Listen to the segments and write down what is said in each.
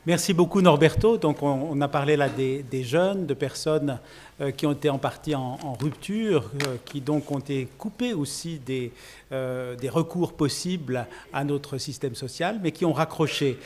Merci beaucoup Norberto. Donc on a parlé là des jeunes, de personnes qui ont été en partie en rupture, qui donc ont été coupées aussi des recours possibles à notre système social, mais qui ont raccroché.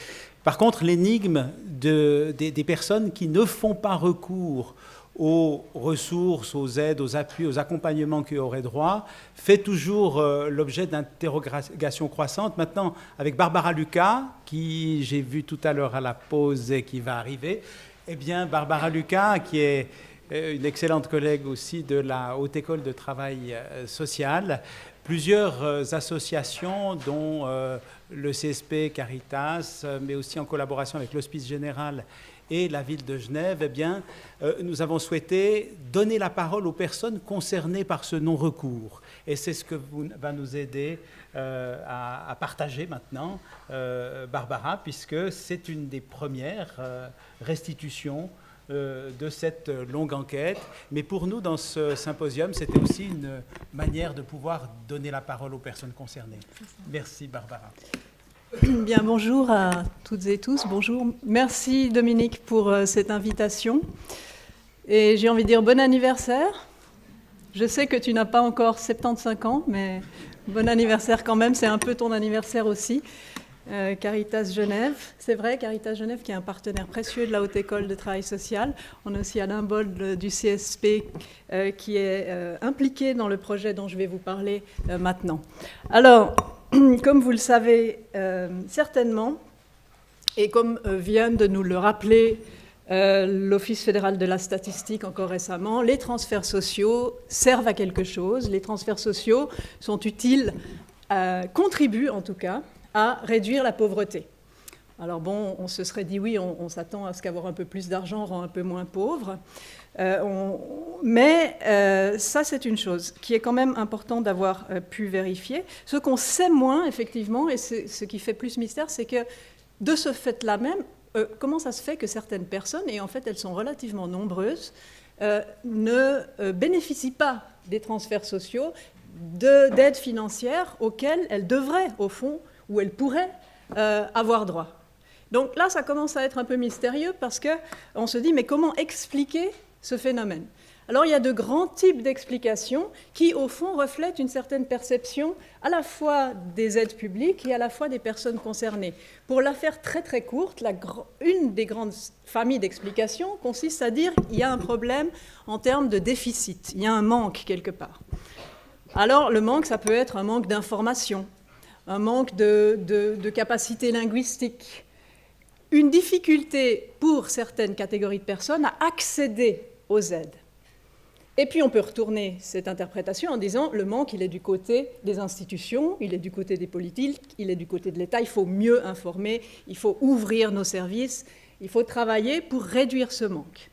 Par contre, l'énigme des personnes qui ne font pas recours aux ressources, aux aides, aux appuis, aux accompagnements qu'ils auraient droit, fait toujours l'objet d'interrogations croissantes. Maintenant, avec Barbara Lucas, qui j'ai vu tout à l'heure à la pause et qui va arriver, eh bien, Barbara Lucas, qui est une excellente collègue aussi de la Haute École de Travail Social, plusieurs associations, dont le CSP Caritas, mais aussi en collaboration avec l'Hospice Général et la ville de Genève, eh bien, nous avons souhaité donner la parole aux personnes concernées par ce non-recours. Et c'est ce que va nous aider à partager maintenant, Barbara, puisque c'est une des premières restitutions de cette longue enquête. Mais pour nous, dans ce symposium, c'était aussi une manière de pouvoir donner la parole aux personnes concernées. Merci, Barbara. Bien, bonjour à toutes et tous. Bonjour. Merci Dominique pour cette invitation. Et j'ai envie de dire bon anniversaire. Je sais que tu n'as pas encore 75 ans, mais bon anniversaire quand même. C'est un peu ton anniversaire aussi. Caritas Genève, c'est vrai, Caritas Genève qui est un partenaire précieux de la Haute École de Travail Social. On a aussi Alain Bold du CSP qui est impliqué dans le projet dont je vais vous parler maintenant. Alors, comme vous le savez certainement, et comme vient de nous le rappeler l'Office fédéral de la statistique encore récemment, les transferts sociaux servent à quelque chose. Les transferts sociaux sont utiles, contribuent en tout cas, à réduire la pauvreté. Alors bon, on se serait dit oui, on s'attend à ce qu'avoir un peu plus d'argent rend un peu moins pauvre. Mais ça, c'est une chose qui est quand même important d'avoir pu vérifier. Ce qu'on sait moins, effectivement, et ce qui fait plus mystère, c'est que de ce fait-là même, comment ça se fait que certaines personnes, et en fait elles sont relativement nombreuses, ne bénéficient pas des transferts sociaux, d'aides financières auxquelles elles devraient, au fond, ou elles pourraient avoir droit. Donc là, ça commence à être un peu mystérieux parce qu'on se dit, mais comment expliquer ce phénomène? Alors il y a de grands types d'explications qui, au fond, reflètent une certaine perception à la fois des aides publiques et à la fois des personnes concernées. Pour la faire très très courte, une des grandes familles d'explications consiste à dire qu'il y a un problème en termes de déficit, il y a un manque quelque part. Alors le manque, ça peut être un manque d'information, un manque de capacité linguistique, une difficulté pour certaines catégories de personnes à accéder aux aides. Et puis on peut retourner cette interprétation en disant le manque, il est du côté des institutions, il est du côté des politiques, il est du côté de l'État, il faut mieux informer, il faut ouvrir nos services, il faut travailler pour réduire ce manque.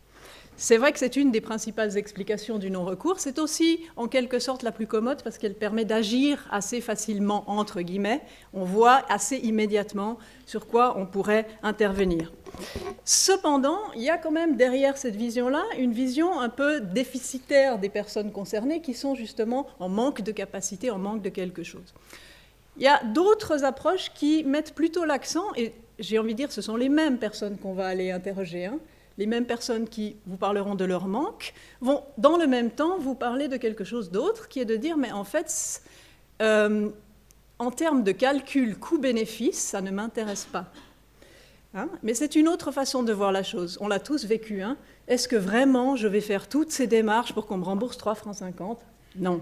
C'est vrai que c'est une des principales explications du non-recours. C'est aussi, en quelque sorte, la plus commode parce qu'elle permet d'agir assez facilement, entre guillemets. On voit assez immédiatement sur quoi on pourrait intervenir. Cependant, il y a quand même derrière cette vision-là une vision un peu déficitaire des personnes concernées qui sont justement en manque de capacité, en manque de quelque chose. Il y a d'autres approches qui mettent plutôt l'accent, et j'ai envie de dire ce sont les mêmes personnes qu'on va aller interroger, les mêmes personnes qui vous parleront de leur manque, vont dans le même temps vous parler de quelque chose d'autre, qui est de dire, mais en fait, en termes de calcul coût-bénéfice, ça ne m'intéresse pas. Mais c'est une autre façon de voir la chose. On l'a tous vécu. Est-ce que vraiment je vais faire toutes ces démarches pour qu'on me rembourse 3,50 francs? Non.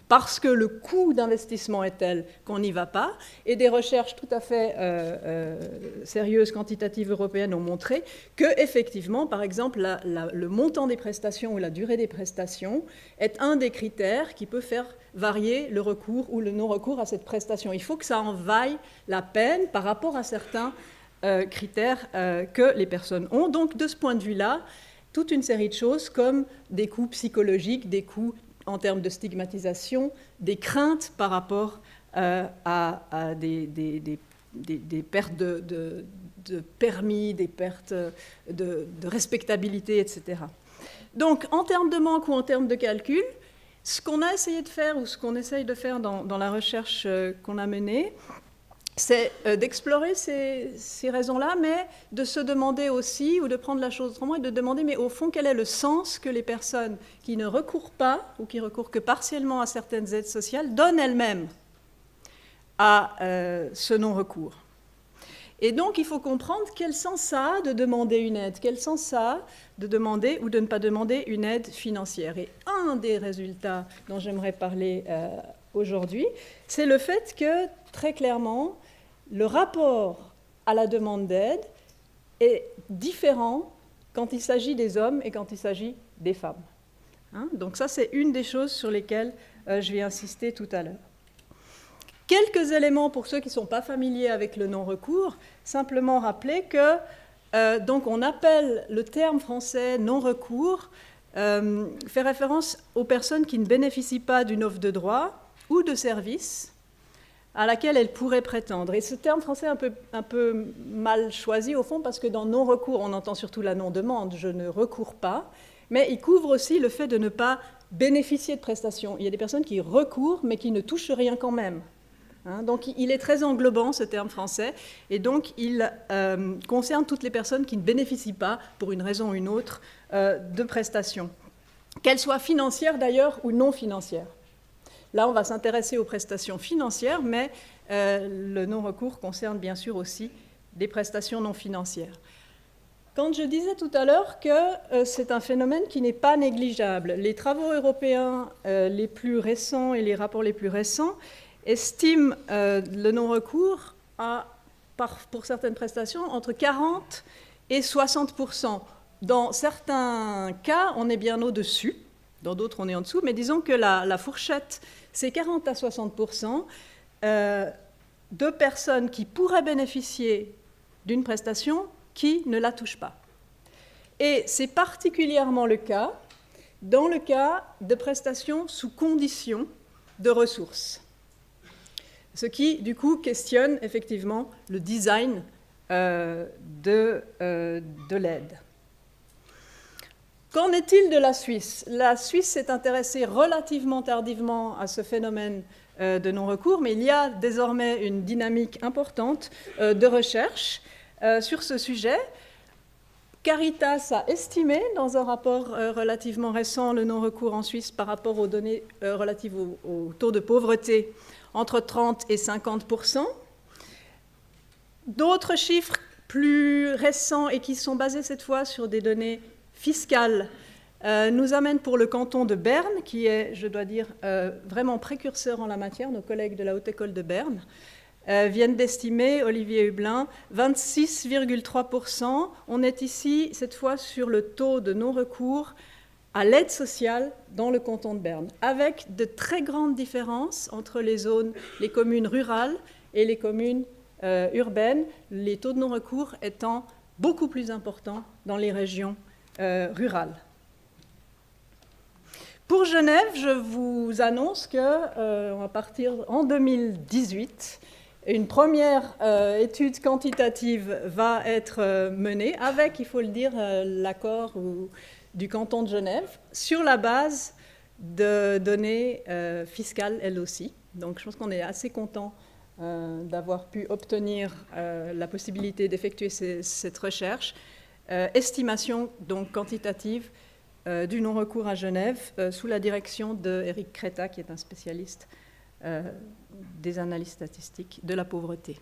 Parce que le coût d'investissement est tel qu'on n'y va pas. Et des recherches tout à fait sérieuses, quantitatives européennes ont montré qu'effectivement, par exemple, le montant des prestations ou la durée des prestations est un des critères qui peut faire varier le recours ou le non-recours à cette prestation. Il faut que ça en vaille la peine par rapport à certains critères que les personnes ont. Donc, de ce point de vue-là, toute une série de choses comme des coûts psychologiques, des coûts en termes de stigmatisation, des craintes par rapport à des pertes de permis, des pertes de respectabilité, etc. Donc, en termes de manque ou en termes de calcul, ce qu'on a essayé de faire ou ce qu'on essaye de faire dans la recherche qu'on a menée, c'est d'explorer ces raisons-là, mais de se demander aussi, ou de prendre la chose autrement, et de demander, mais au fond, quel est le sens que les personnes qui ne recourent pas, ou qui recourent que partiellement à certaines aides sociales, donnent elles-mêmes à ce non-recours. Et donc, il faut comprendre quel sens ça a de demander une aide, quel sens ça a de demander ou de ne pas demander une aide financière. Et un des résultats dont j'aimerais parler aujourd'hui, c'est le fait que, très clairement, le rapport à la demande d'aide est différent quand il s'agit des hommes et quand il s'agit des femmes. Donc ça, c'est une des choses sur lesquelles je vais insister tout à l'heure. Quelques éléments pour ceux qui ne sont pas familiers avec le non-recours, simplement rappeler que donc on appelle le terme français non-recours, fait référence aux personnes qui ne bénéficient pas d'une offre de droit ou de service à laquelle elles pourraient prétendre. Et ce terme français est un peu mal choisi au fond parce que dans non-recours, on entend surtout la non-demande, je ne recours pas, mais il couvre aussi le fait de ne pas bénéficier de prestations. Il y a des personnes qui recourent mais qui ne touchent rien quand même. Donc il est très englobant ce terme français et donc il concerne toutes les personnes qui ne bénéficient pas, pour une raison ou une autre, de prestations, qu'elles soient financières d'ailleurs ou non financières. Là on va s'intéresser aux prestations financières, mais le non-recours concerne bien sûr aussi des prestations non financières. Quand je disais tout à l'heure que c'est un phénomène qui n'est pas négligeable, les travaux européens les plus récents et les rapports les plus récents estime le non-recours à, pour certaines prestations, entre 40 et 60%. Dans certains cas, on est bien au-dessus, dans d'autres, on est en dessous, mais disons que la fourchette, c'est 40 à 60% de personnes qui pourraient bénéficier d'une prestation qui ne la touchent pas. Et c'est particulièrement le cas dans le cas de prestations sous condition de ressources. Ce qui, du coup, questionne effectivement le design de l'aide. Qu'en est-il de la Suisse ? La Suisse s'est intéressée relativement tardivement à ce phénomène de non-recours, mais il y a désormais une dynamique importante de recherche sur ce sujet. Caritas a estimé, dans un rapport relativement récent, le non-recours en Suisse par rapport aux données relatives au taux de pauvreté entre 30 et 50%. D'autres chiffres plus récents et qui sont basés cette fois sur des données fiscales nous amènent pour le canton de Berne, qui est, je dois dire, vraiment précurseur en la matière. Nos collègues de la Haute École de Berne viennent d'estimer, Olivier Hublin, 26,3%. On est ici, cette fois, sur le taux de non-recours à l'aide sociale dans le canton de Berne, avec de très grandes différences entre les communes rurales et les communes urbaines, les taux de non-recours étant beaucoup plus importants dans les régions rurales. Pour Genève, je vous annonce qu'on va partir en 2018. Une première étude quantitative va être menée avec, il faut le dire, l'accord du canton de Genève, sur la base de données fiscales, elles aussi. Donc je pense qu'on est assez content d'avoir pu obtenir la possibilité d'effectuer cette recherche. Estimation donc quantitative du non-recours à Genève sous la direction d'Éric Créta, qui est un spécialiste des analyses statistiques de la pauvreté.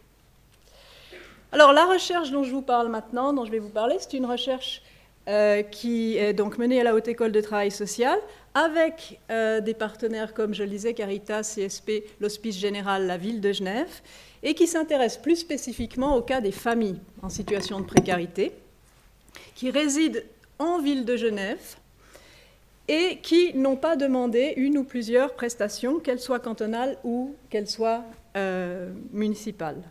Alors la recherche dont je vous parle maintenant, dont je vais vous parler, c'est une recherche qui est donc menée à la Haute École de Travail Social avec des partenaires comme, je le disais, Caritas, CSP, l'Hospice Général, la Ville de Genève, et qui s'intéresse plus spécifiquement au cas des familles en situation de précarité, qui résident en Ville de Genève et qui n'ont pas demandé une ou plusieurs prestations, qu'elles soient cantonales ou qu'elles soient municipales.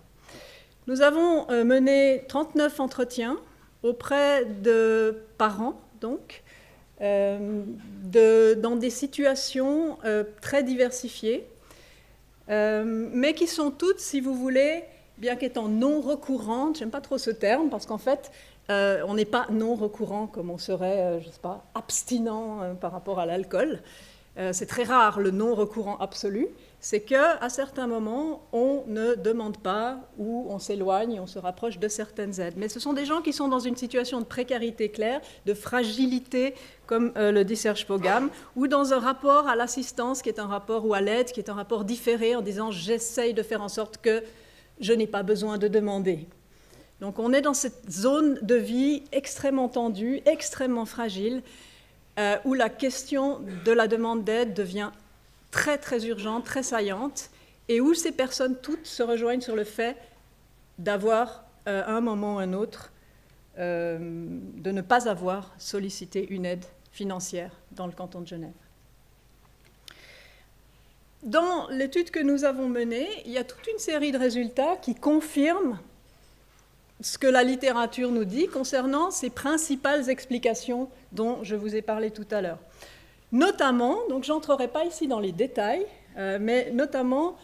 Nous avons mené 39 entretiens auprès de parents, donc, dans des situations très diversifiées, mais qui sont toutes, si vous voulez, bien qu'étant non recourante, j'aime pas trop ce terme, parce qu'en fait, on n'est pas non recourant comme on serait, je sais pas, abstinent par rapport à l'alcool. c'est très rare le non-recourant absolu, c'est qu'à certains moments, on ne demande pas ou on s'éloigne, on se rapproche de certaines aides. Mais ce sont des gens qui sont dans une situation de précarité claire, de fragilité, comme le dit Serge Pogam, ou dans un rapport à l'assistance qui est un rapport, ou à l'aide qui est un rapport différé, en disant « j'essaye de faire en sorte que je n'ai pas besoin de demander ». Donc on est dans cette zone de vie extrêmement tendue, extrêmement fragile, où la question de la demande d'aide devient très très urgente, très saillante, et où ces personnes toutes se rejoignent sur le fait d'avoir, à un moment ou un autre, de ne pas avoir sollicité une aide financière dans le canton de Genève. Dans l'étude que nous avons menée, il y a toute une série de résultats qui confirment ce que la littérature nous dit concernant ces principales explications dont je vous ai parlé tout à l'heure. Notamment, donc je n'entrerai pas ici dans les détails, mais notamment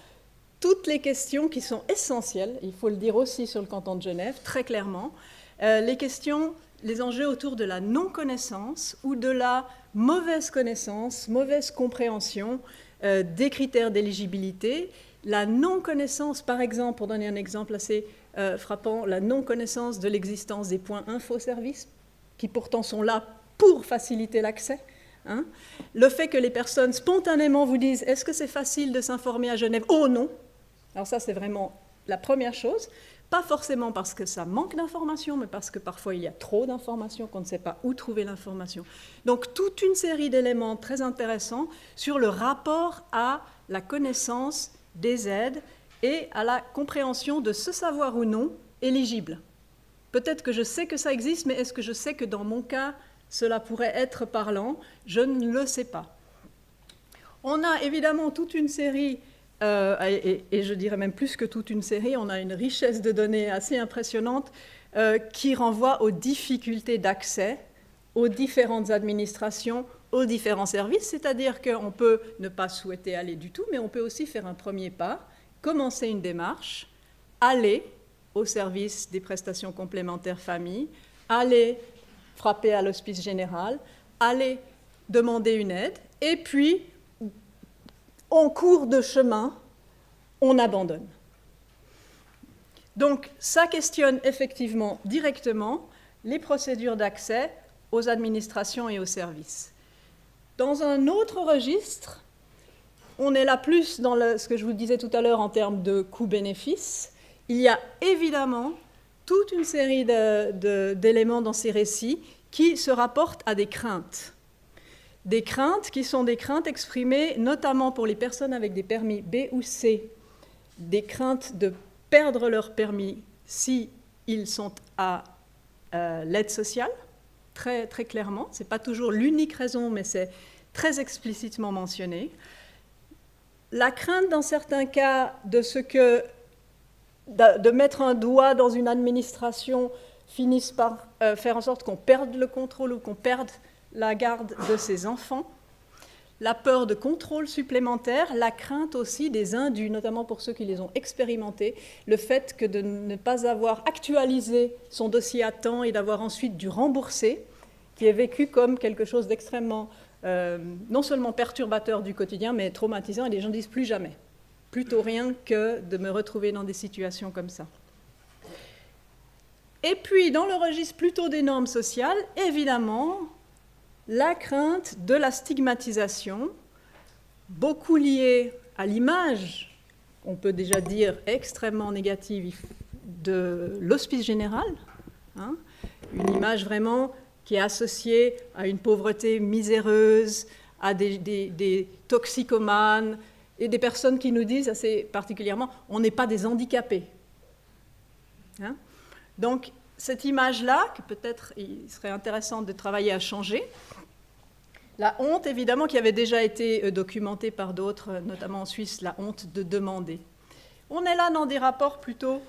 toutes les questions qui sont essentielles, il faut le dire aussi sur le canton de Genève, très clairement, les enjeux autour de la non-connaissance ou de la mauvaise connaissance, mauvaise compréhension des critères d'éligibilité. La non-connaissance, par exemple, pour donner un exemple assez frappant, la non-connaissance de l'existence des points info-services, qui pourtant sont là pour faciliter l'accès. Hein. Le fait que les personnes spontanément vous disent « Est-ce que c'est facile de s'informer à Genève ?» Oh non. Alors ça, c'est vraiment la première chose. Pas forcément parce que ça manque d'informations, mais parce que parfois il y a trop d'informations, qu'on ne sait pas où trouver l'information. Donc toute une série d'éléments très intéressants sur le rapport à la connaissance des aides et à la compréhension de ce savoir ou non éligible. Peut-être que je sais que ça existe, mais est-ce que je sais que dans mon cas, cela pourrait être parlant? Je ne le sais pas. On a évidemment toute une série, et je dirais même plus que toute une série, on a une richesse de données assez impressionnante qui renvoie aux difficultés d'accès aux différentes administrations, aux différents services, c'est-à-dire qu'on peut ne pas souhaiter aller du tout, mais on peut aussi faire un premier pas, commencer une démarche, aller au service des prestations complémentaires famille, aller frapper à l'hospice général, aller demander une aide, et puis, en cours de chemin, on abandonne. Donc, ça questionne effectivement directement les procédures d'accès aux administrations et aux services. Dans un autre registre, on est là plus dans ce que je vous disais tout à l'heure en termes de coût-bénéfice. Il y a évidemment toute une série d'éléments dans ces récits qui se rapportent à des craintes. Des craintes qui sont des craintes exprimées notamment pour les personnes avec des permis B ou C, des craintes de perdre leur permis si ils sont à l'aide sociale, très, très clairement. Ce n'est pas toujours l'unique raison, mais c'est très explicitement mentionné. La crainte, dans certains cas, de mettre un doigt dans une administration finisse par faire en sorte qu'on perde le contrôle ou qu'on perde la garde de ses enfants. La peur de contrôle supplémentaire, la crainte aussi des indus, notamment pour ceux qui les ont expérimentés, le fait que de ne pas avoir actualisé son dossier à temps et d'avoir ensuite dû rembourser, qui est vécu comme quelque chose d'extrêmement, non seulement perturbateur du quotidien, mais traumatisant, et les gens disent plus jamais. Plutôt rien que de me retrouver dans des situations comme ça. Et puis, dans le registre plutôt des normes sociales, évidemment, la crainte de la stigmatisation, beaucoup liée à l'image, on peut déjà dire extrêmement négative, de l'hospice général, hein, une image vraiment qui est associée à une pauvreté miséreuse, à des toxicomanes, et des personnes qui nous disent assez particulièrement « on n'est pas des handicapés hein ». Donc, cette image-là, que peut-être il serait intéressant de travailler à changer, la honte, évidemment, qui avait déjà été documentée par d'autres, notamment en Suisse, la honte de demander. On est là dans des rapports plutôt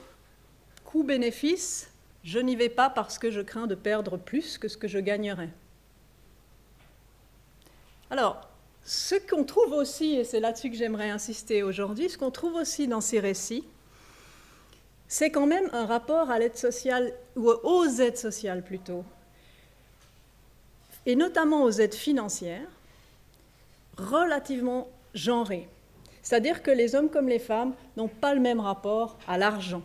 coût-bénéfice, je n'y vais pas parce que je crains de perdre plus que ce que je gagnerais. Alors, ce qu'on trouve aussi, et c'est là-dessus que j'aimerais insister aujourd'hui, ce qu'on trouve aussi dans ces récits, c'est quand même un rapport à l'aide sociale, ou aux aides sociales plutôt, et notamment aux aides financières, relativement genré. C'est-à-dire que les hommes comme les femmes n'ont pas le même rapport à l'argent.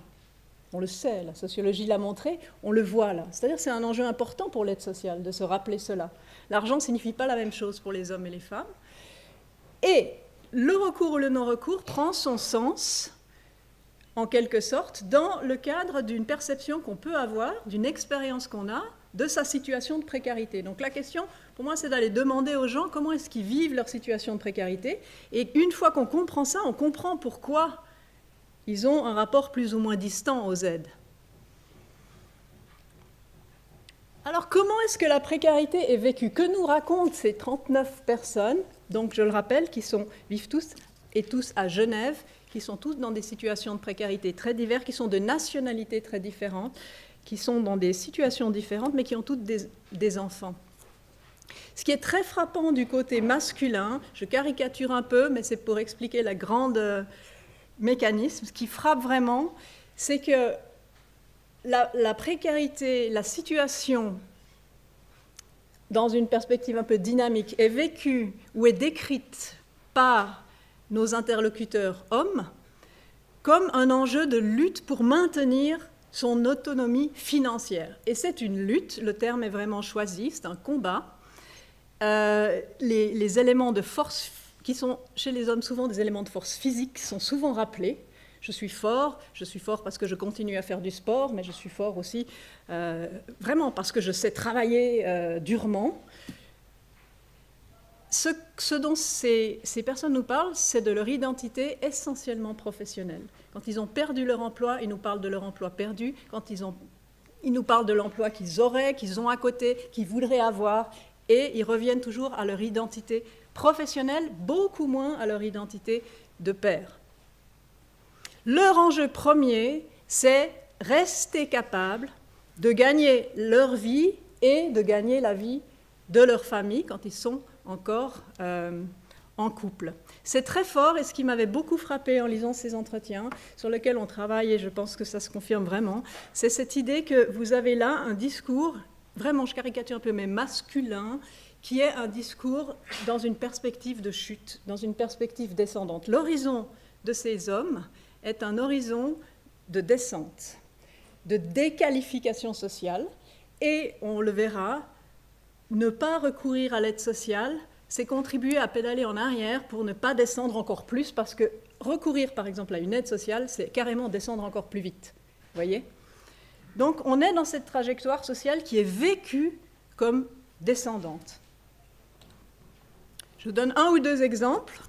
On le sait, la sociologie l'a montré, on le voit là. C'est-à-dire que c'est un enjeu important pour l'aide sociale de se rappeler cela. L'argent ne signifie pas la même chose pour les hommes et les femmes. Et le recours ou le non-recours prend son sens, en quelque sorte, dans le cadre d'une perception qu'on peut avoir, d'une expérience qu'on a, de sa situation de précarité. Donc la question, pour moi, c'est d'aller demander aux gens comment est-ce qu'ils vivent leur situation de précarité. Et une fois qu'on comprend ça, on comprend pourquoi ils ont un rapport plus ou moins distant aux aides. Alors, comment est-ce que la précarité est vécue? Que nous racontent ces 39 personnes, donc je le rappelle, qui vivent tous et tous à Genève, qui sont tous dans des situations de précarité très diverses, qui sont de nationalités très différentes, qui sont dans des situations différentes, mais qui ont toutes des enfants. Ce qui est très frappant du côté masculin, je caricature un peu, mais c'est pour expliquer la grande mécanisme, ce qui frappe vraiment, c'est que la précarité, la situation, dans une perspective un peu dynamique, est vécue ou est décrite par nos interlocuteurs hommes comme un enjeu de lutte pour maintenir son autonomie financière. Et c'est une lutte, le terme est vraiment choisi, c'est un combat. Les éléments de force qui sont chez les hommes souvent des éléments de force physique sont souvent rappelés. Je suis fort parce que je continue à faire du sport, mais je suis fort aussi vraiment parce que je sais travailler durement. Ce dont ces personnes nous parlent, c'est de leur identité essentiellement professionnelle. Quand ils ont perdu leur emploi, ils nous parlent de leur emploi perdu. Quand ils nous parlent de l'emploi qu'ils auraient, qu'ils ont à côté, qu'ils voudraient avoir. Et ils reviennent toujours à leur identité professionnelle, beaucoup moins à leur identité de père. Leur enjeu premier, c'est rester capable de gagner leur vie et de gagner la vie de leur famille quand ils sont encore en couple. C'est très fort et ce qui m'avait beaucoup frappé en lisant ces entretiens, sur lesquels on travaille et je pense que ça se confirme vraiment, c'est cette idée que vous avez là un discours, vraiment je caricature un peu, mais masculin, qui est un discours dans une perspective de chute, dans une perspective descendante. L'horizon de ces hommes est un horizon de descente, de déqualification sociale, et on le verra, ne pas recourir à l'aide sociale, c'est contribuer à pédaler en arrière pour ne pas descendre encore plus, parce que recourir par exemple à une aide sociale, c'est carrément descendre encore plus vite. Vous voyez ? Donc on est dans cette trajectoire sociale qui est vécue comme descendante. Je vous donne un ou deux exemples.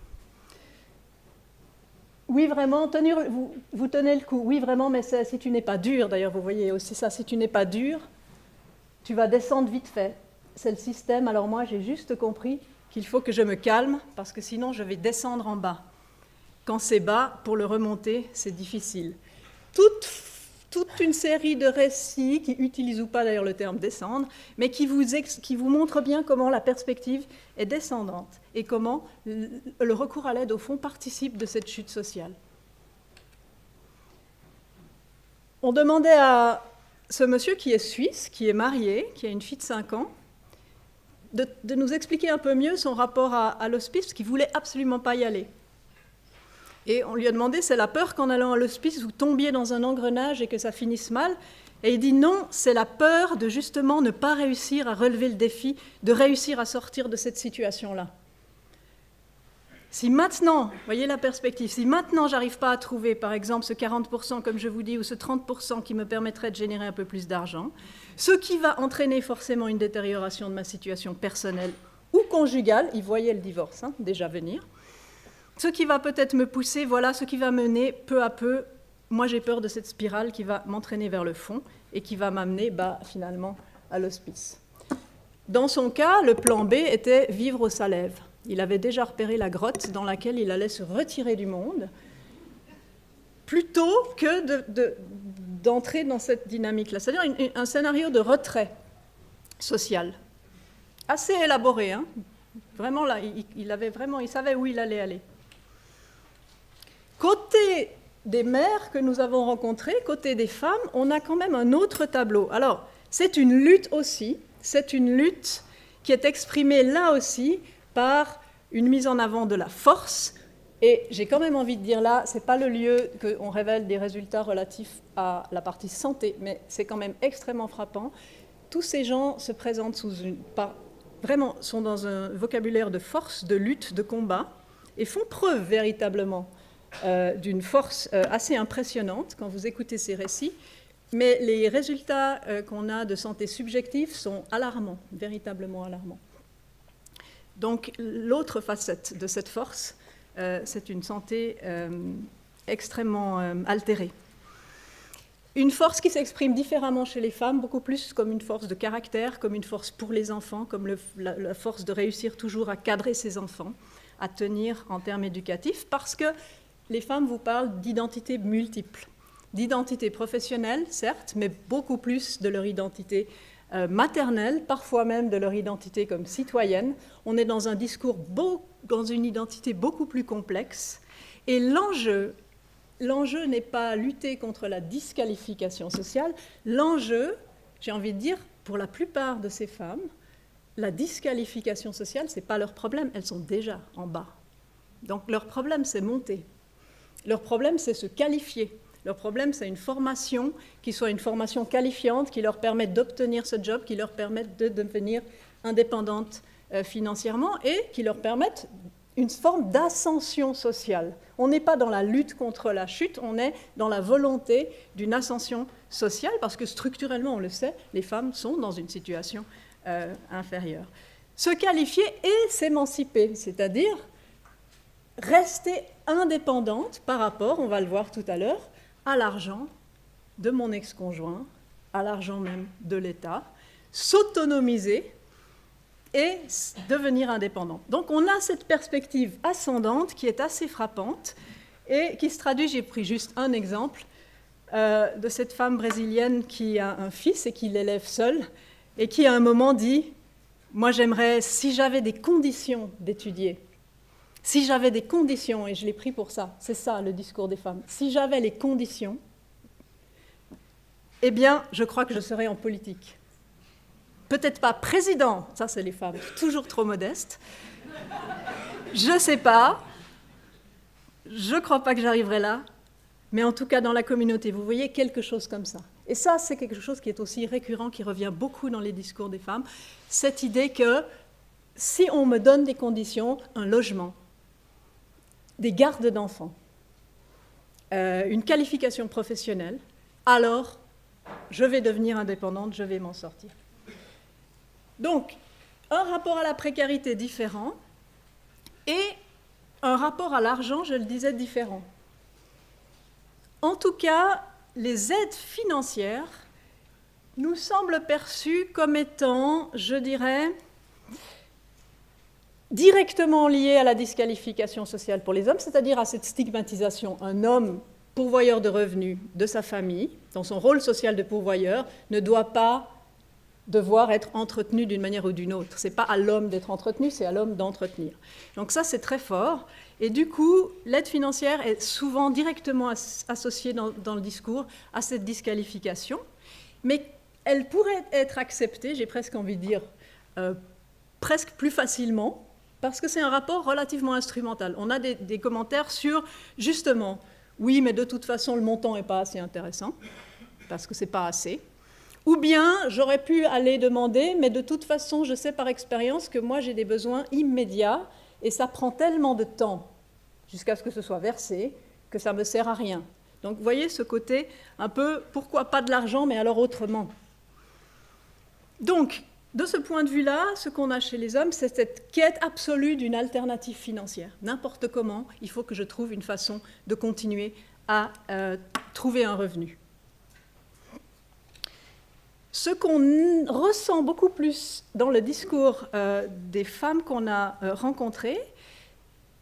Oui, vraiment, vous tenez le coup. Oui, vraiment, mais si tu n'es pas dur, d'ailleurs, vous voyez aussi ça, si tu n'es pas dur, tu vas descendre vite fait. C'est le système. Alors moi, j'ai juste compris qu'il faut que je me calme, parce que sinon, je vais descendre en bas. Quand c'est bas, pour le remonter, c'est difficile. Toute une série de récits qui utilisent ou pas d'ailleurs le terme descendre, mais qui vous montrent bien comment la perspective est descendante et comment le recours à l'aide, au fond, participe de cette chute sociale. On demandait à ce monsieur qui est suisse, qui est marié, qui a une fille de 5 ans, de nous expliquer un peu mieux son rapport à l'hospice, parce qu'il ne voulait absolument pas y aller. Et on lui a demandé, c'est la peur qu'en allant à l'hospice, vous tombiez dans un engrenage et que ça finisse mal? Et il dit non, c'est la peur de justement ne pas réussir à relever le défi, de réussir à sortir de cette situation-là. Si maintenant, voyez la perspective, si maintenant j'arrive pas à trouver, par exemple, ce 40%, comme je vous dis, ou ce 30% qui me permettrait de générer un peu plus d'argent, ce qui va entraîner forcément une détérioration de ma situation personnelle ou conjugale, il voyait le divorce déjà venir, ce qui va peut-être me pousser, voilà ce qui va mener peu à peu, moi j'ai peur de cette spirale qui va m'entraîner vers le fond et qui va m'amener finalement à l'hospice. Dans son cas, le plan B était vivre au Salève. Il avait déjà repéré la grotte dans laquelle il allait se retirer du monde, plutôt que d'entrer dans cette dynamique-là. C'est-à-dire un scénario de retrait social, assez élaboré. Vraiment là, il savait où il allait aller. Côté des mères que nous avons rencontrées, côté des femmes, on a quand même un autre tableau. Alors, c'est une lutte aussi, c'est une lutte qui est exprimée là aussi par une mise en avant de la force. Et j'ai quand même envie de dire là, ce n'est pas le lieu qu'on révèle des résultats relatifs à la partie santé, mais c'est quand même extrêmement frappant. Tous ces gens se présentent vraiment sont dans un vocabulaire de force, de lutte, de combat, et font preuve véritablement d'une force assez impressionnante quand vous écoutez ces récits. Mais les résultats qu'on a de santé subjective sont alarmants, véritablement alarmants. Donc l'autre facette de cette force, c'est une santé extrêmement altérée. Une force qui s'exprime différemment chez les femmes, beaucoup plus comme une force de caractère, comme une force pour les enfants, comme la force de réussir toujours à cadrer ses enfants, à tenir en termes éducatifs, parce que les femmes vous parlent d'identités multiples, d'identité professionnelle, certes, mais beaucoup plus de leur identité maternelle, parfois même de leur identité comme citoyenne. On est dans un discours, dans une identité beaucoup plus complexe, et l'enjeu n'est pas lutter contre la disqualification sociale. L'enjeu, j'ai envie de dire, pour la plupart de ces femmes, la disqualification sociale, ce n'est pas leur problème, elles sont déjà en bas. Donc leur problème, c'est monter. Leur problème, c'est se qualifier. Leur problème, c'est une formation qui soit une formation qualifiante, qui leur permette d'obtenir ce job, qui leur permette de devenir indépendantes financièrement et qui leur permette une forme d'ascension sociale. On n'est pas dans la lutte contre la chute, on est dans la volonté d'une ascension sociale, parce que structurellement, on le sait, les femmes sont dans une situation inférieure. Se qualifier et s'émanciper, c'est-à-dire rester indépendante par rapport, on va le voir tout à l'heure, à l'argent de mon ex-conjoint, à l'argent même de l'État, s'autonomiser et devenir indépendante. Donc on a cette perspective ascendante qui est assez frappante et qui se traduit, j'ai pris juste un exemple, de cette femme brésilienne qui a un fils et qui l'élève seule et qui à un moment dit « Moi j'aimerais, si j'avais des conditions d'étudier, si j'avais des conditions, et je l'ai pris pour ça, c'est ça le discours des femmes, si j'avais les conditions, eh bien je crois que je serais en politique. » Peut-être pas président, ça c'est les femmes, toujours trop modestes. Je ne sais pas, je ne crois pas que j'arriverai là, mais en tout cas dans la communauté, vous voyez quelque chose comme ça. Et ça, c'est quelque chose qui est aussi récurrent, qui revient beaucoup dans les discours des femmes, cette idée que si on me donne des conditions, un logement, des gardes d'enfants, une qualification professionnelle, alors je vais devenir indépendante, je vais m'en sortir. Donc, un rapport à la précarité différent et un rapport à l'argent, je le disais, différent. En tout cas, les aides financières nous semblent perçues comme étant, je dirais, directement liées à la disqualification sociale pour les hommes, c'est-à-dire à cette stigmatisation. Un homme pourvoyeur de revenus de sa famille, dans son rôle social de pourvoyeur, ne doit pas devoir être entretenu d'une manière ou d'une autre. Ce n'est pas à l'homme d'être entretenu, c'est à l'homme d'entretenir. Donc ça, c'est très fort. Et du coup, l'aide financière est souvent directement associée dans le discours à cette disqualification, mais elle pourrait être acceptée, j'ai presque envie de dire, presque plus facilement, parce que c'est un rapport relativement instrumental. On a des commentaires sur, justement, oui, mais de toute façon, le montant n'est pas assez intéressant, parce que ce n'est pas assez. Ou bien, j'aurais pu aller demander, mais de toute façon, je sais par expérience que moi, j'ai des besoins immédiats et ça prend tellement de temps jusqu'à ce que ce soit versé que ça ne me sert à rien. Donc, vous voyez ce côté un peu, pourquoi pas de l'argent, mais alors autrement. Donc, de ce point de vue-là, ce qu'on a chez les hommes, c'est cette quête absolue d'une alternative financière. N'importe comment, il faut que je trouve une façon de continuer à trouver un revenu. Ce qu'on ressent beaucoup plus dans le discours des femmes qu'on a rencontrées,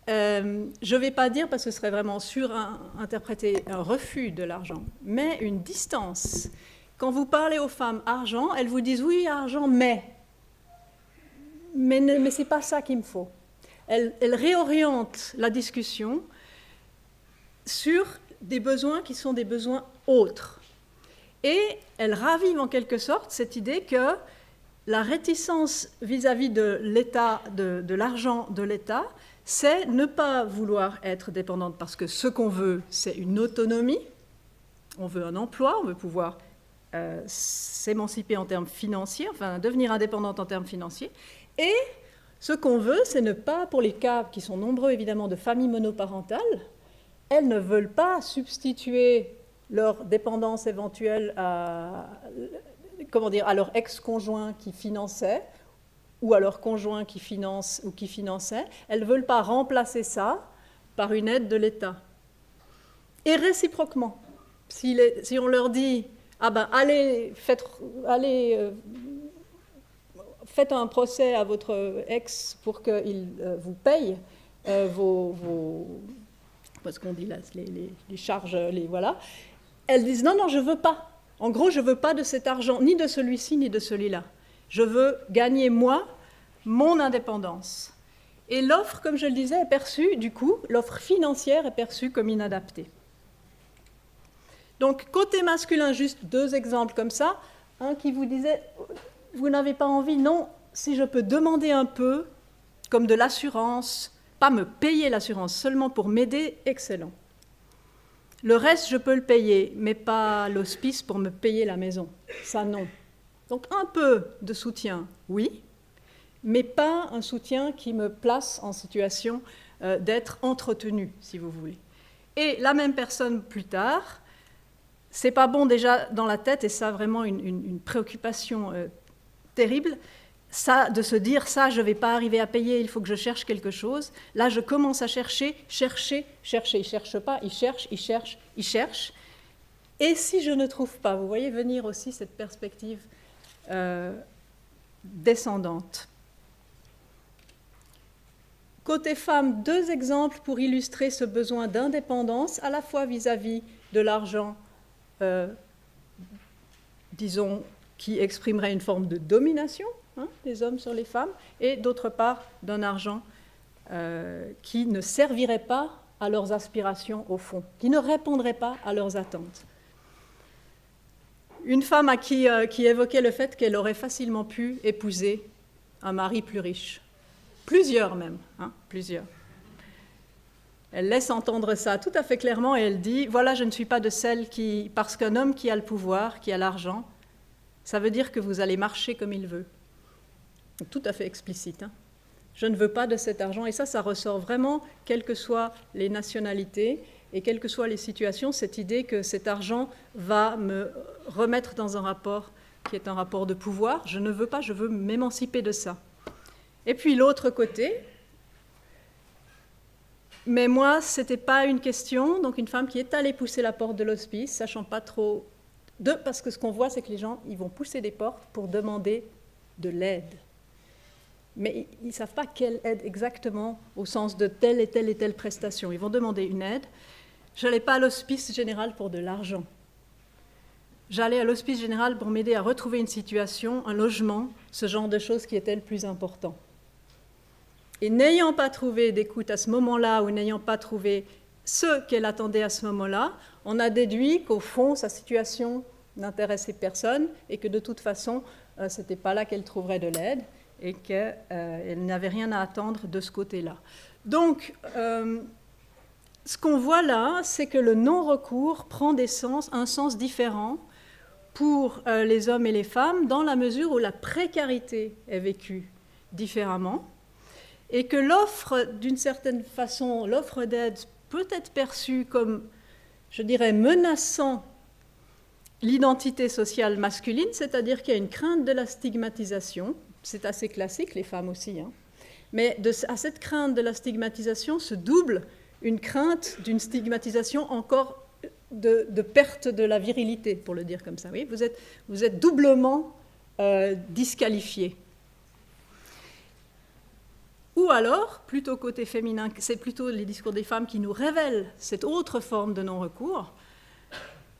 je ne vais pas dire, parce que ce serait vraiment surinterpréter un refus de l'argent, mais une distance. Quand vous parlez aux femmes argent, elles vous disent « oui, argent, mais ce n'est pas ça qu'il me faut ». Elles réorientent la discussion sur des besoins qui sont des besoins autres. Et elle ravive en quelque sorte cette idée que la réticence vis-à-vis de l'État, de l'argent de l'État, c'est ne pas vouloir être dépendante parce que ce qu'on veut, c'est une autonomie. On veut un emploi, on veut pouvoir s'émanciper en termes financiers, enfin devenir indépendante en termes financiers. Et ce qu'on veut, c'est ne pas, pour les cas qui sont nombreux évidemment de familles monoparentales, elles ne veulent pas substituer leur dépendance éventuelle à leur ex-conjoint qui finançait ou à leur conjoint qui finance ou qui finançait. Elles ne veulent pas remplacer ça par une aide de l'État. Et réciproquement, si on leur dit « Ah ben, allez, faites un procès à votre ex pour qu'il vous paye ce qu'on dit là, les charges, voilà », elles disent « Non, non, je ne veux pas. En gros, je ne veux pas de cet argent, ni de celui-ci, ni de celui-là. Je veux gagner, moi, mon indépendance. » Et l'offre, comme je le disais, est perçue, du coup, l'offre financière est perçue comme inadaptée. Donc, côté masculin, juste 2 exemples comme ça. Un qui vous disait, vous n'avez pas envie, non, si je peux demander un peu, comme de l'assurance, pas me payer l'assurance, seulement pour m'aider, excellent. Le reste, je peux le payer, mais pas l'hospice pour me payer la maison. Ça, non. Donc, un peu de soutien, oui, mais pas un soutien qui me place en situation d'être entretenu, si vous voulez. Et la même personne plus tard, c'est pas bon déjà dans la tête, et ça vraiment une préoccupation terrible, ça, de se dire ça, je ne vais pas arriver à payer, il faut que je cherche quelque chose. Là, je commence à chercher. Il ne cherche pas, il cherche. Et si je ne trouve pas, vous voyez venir aussi cette perspective descendante. Côté femme, 2 exemples pour illustrer ce besoin d'indépendance, à la fois vis-à-vis de l'argent, disons, qui exprimerait une forme de domination des hommes sur les femmes, et d'autre part d'un argent qui ne servirait pas à leurs aspirations au fond, qui ne répondrait pas à leurs attentes. Une femme qui évoquait le fait qu'elle aurait facilement pu épouser un mari plus riche. Plusieurs même, plusieurs. Elle laisse entendre ça tout à fait clairement et elle dit « Voilà, je ne suis pas de celle qui... Parce qu'un homme qui a le pouvoir, qui a l'argent, ça veut dire que vous allez marcher comme il veut. » Tout à fait explicite. Je ne veux pas de cet argent. Et ça ressort vraiment, quelles que soient les nationalités et quelles que soient les situations, cette idée que cet argent va me remettre dans un rapport qui est un rapport de pouvoir. Je ne veux pas, je veux m'émanciper de ça. Et puis l'autre côté, mais moi, ce n'était pas une question, donc une femme qui est allée pousser la porte de l'hospice, sachant pas trop, parce que ce qu'on voit, c'est que les gens, ils vont pousser des portes pour demander de l'aide. Mais ils ne savent pas quelle aide exactement, au sens de telle et telle prestation. Ils vont demander une aide. Je n'allais pas à l'hospice général pour de l'argent. J'allais à l'hospice général pour m'aider à retrouver une situation, un logement, ce genre de choses qui était le plus important. Et n'ayant pas trouvé d'écoute à ce moment-là, ou n'ayant pas trouvé ce qu'elle attendait à ce moment-là, on a déduit qu'au fond, sa situation n'intéressait personne et que de toute façon, ce n'était pas là qu'elle trouverait de l'aide et qu'elle n'avait rien à attendre de ce côté-là. Donc, ce qu'on voit là, c'est que le non-recours prend un sens différent pour les hommes et les femmes, dans la mesure où la précarité est vécue différemment, et que l'offre, d'une certaine façon, l'offre d'aide peut être perçue comme, je dirais, menaçant l'identité sociale masculine, c'est-à-dire qu'il y a une crainte de la stigmatisation, c'est assez classique, les femmes aussi, mais à cette crainte de la stigmatisation se double une crainte d'une stigmatisation encore de perte de la virilité, pour le dire comme ça. Oui, vous êtes doublement disqualifié. Ou alors, plutôt côté féminin, c'est plutôt les discours des femmes qui nous révèlent cette autre forme de non-recours,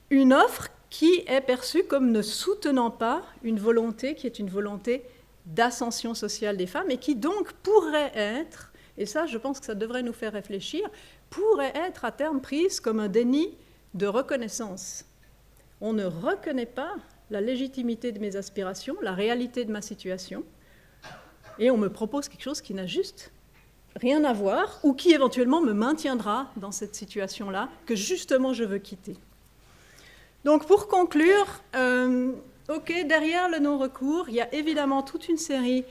une offre qui est perçue comme ne soutenant pas une volonté qui est une volonté d'ascension sociale des femmes et qui donc pourrait être, et ça je pense que ça devrait nous faire réfléchir, pourrait être à terme prise comme un déni de reconnaissance. On ne reconnaît pas la légitimité de mes aspirations, la réalité de ma situation, et on me propose quelque chose qui n'a juste rien à voir, ou qui éventuellement me maintiendra dans cette situation-là, que justement je veux quitter. Donc pour conclure, derrière le non-recours, il y a évidemment toute une série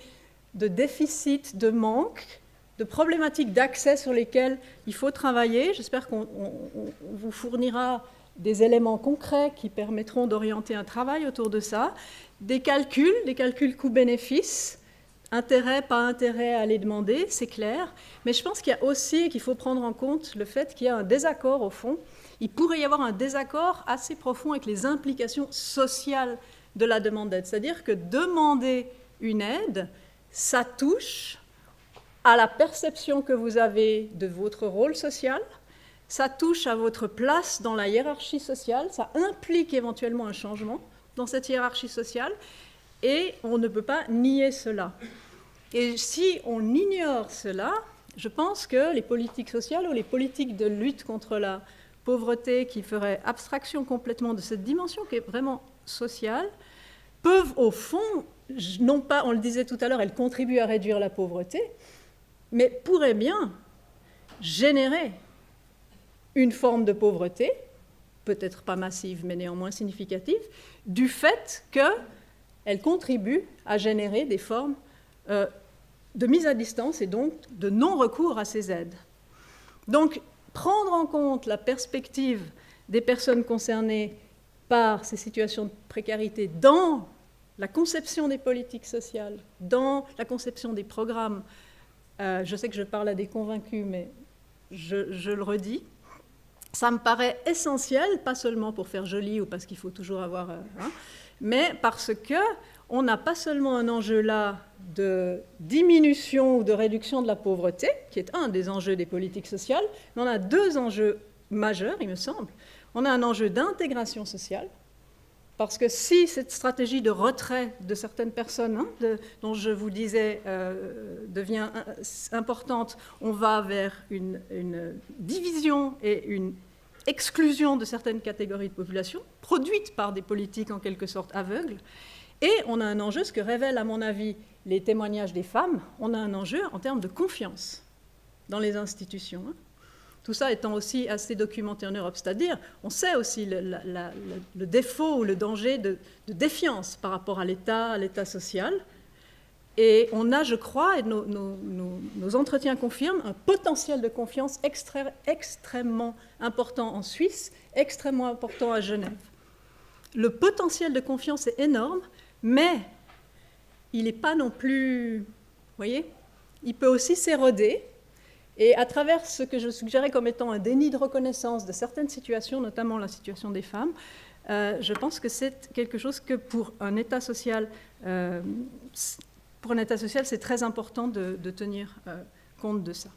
de déficits, de manques, de problématiques d'accès sur lesquelles il faut travailler. J'espère qu'on vous fournira des éléments concrets qui permettront d'orienter un travail autour de ça, des calculs coûts-bénéfices, intérêt, pas intérêt à les demander, c'est clair, mais je pense qu'il y a aussi, qu'il faut prendre en compte le fait qu'il y a un désaccord au fond. Il pourrait y avoir un désaccord assez profond avec les implications sociales de la demande d'aide. C'est-à-dire que demander une aide, ça touche à la perception que vous avez de votre rôle social, ça touche à votre place dans la hiérarchie sociale, ça implique éventuellement un changement dans cette hiérarchie sociale, et on ne peut pas nier cela. Et si on ignore cela, je pense que les politiques sociales ou les politiques de lutte contre la pauvreté qui feraient abstraction complètement de cette dimension qui est vraiment sociale, peuvent au fond, non pas, on le disait tout à l'heure, elles contribuent à réduire la pauvreté, mais pourraient bien générer une forme de pauvreté, peut-être pas massive, mais néanmoins significative, du fait qu'elles contribuent à générer des formes de mise à distance et donc de non-recours à ces aides. Donc, prendre en compte la perspective des personnes concernées par ces situations de précarité dans la conception des politiques sociales, dans la conception des programmes, je sais que je parle à des convaincus, mais je le redis, ça me paraît essentiel, pas seulement pour faire joli ou parce qu'il faut toujours avoir... mais parce qu'on n'a pas seulement un enjeu là de diminution ou de réduction de la pauvreté, qui est un des enjeux des politiques sociales, mais on a deux enjeux majeurs, il me semble. On a un enjeu d'intégration sociale, parce que si cette stratégie de retrait de certaines personnes, dont je vous disais, devient importante, on va vers une division et une exclusion de certaines catégories de population, produites par des politiques en quelque sorte aveugles. Et on a un enjeu, ce que révèlent à mon avis les témoignages des femmes, on a un enjeu en termes de confiance dans les institutions. Tout ça étant aussi assez documenté en Europe, c'est-à-dire on sait aussi le défaut ou le danger de défiance par rapport à l'État social. Et on a, je crois, et nos entretiens confirment, un potentiel de confiance extrêmement important en Suisse, extrêmement important à Genève. Le potentiel de confiance est énorme, mais il n'est pas non plus... Vous voyez, il peut aussi s'éroder. Et à travers ce que je suggérais comme étant un déni de reconnaissance de certaines situations, notamment la situation des femmes, je pense que c'est quelque chose que pour un État social, c'est très important de tenir compte de ça.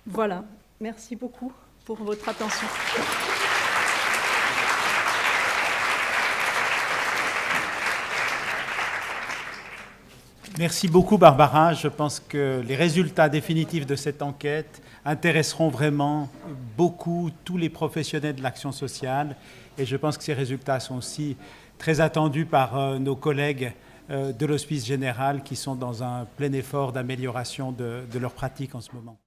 Voilà, merci beaucoup pour votre attention. Merci beaucoup Barbara. Je pense que les résultats définitifs de cette enquête intéresseront vraiment beaucoup tous les professionnels de l'action sociale et je pense que ces résultats sont aussi très attendus par nos collègues de l'Hospice général qui sont dans un plein effort d'amélioration de leurs pratiques en ce moment.